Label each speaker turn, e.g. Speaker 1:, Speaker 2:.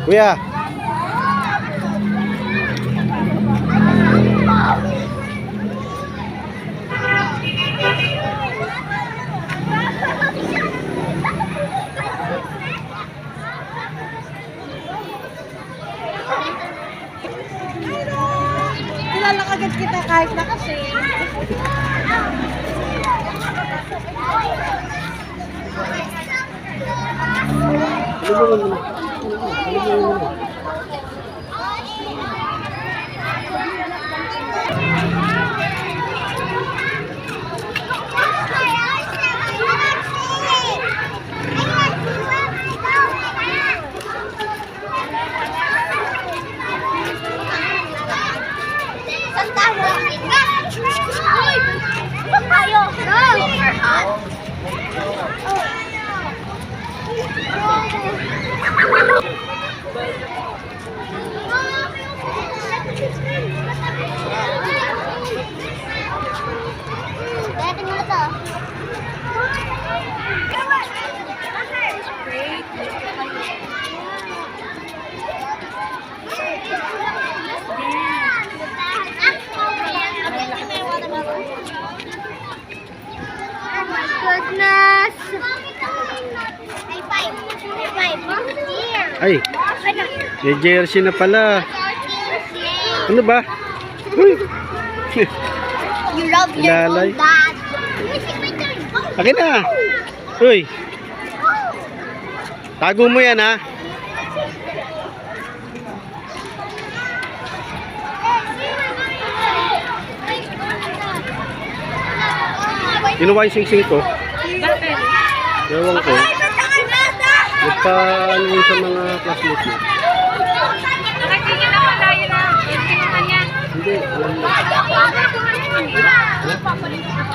Speaker 1: Kuya.
Speaker 2: Kilala agad kita kahit na kasi.
Speaker 3: Goodness!
Speaker 1: Ay, may jersey na pala. Ano ba? Uy.
Speaker 3: You love your
Speaker 1: Lalay.
Speaker 3: own dad.
Speaker 1: Akin na. Uy. Tago mo yan, ha? Kinuha yung sing-sing ko.
Speaker 2: Bakit?
Speaker 1: Ewan ko. Nagpa-ano yun sa mga classmates mo.
Speaker 2: Nakatingin ako tayo na. Yung kinuha niya.
Speaker 1: Hindi, alam mo.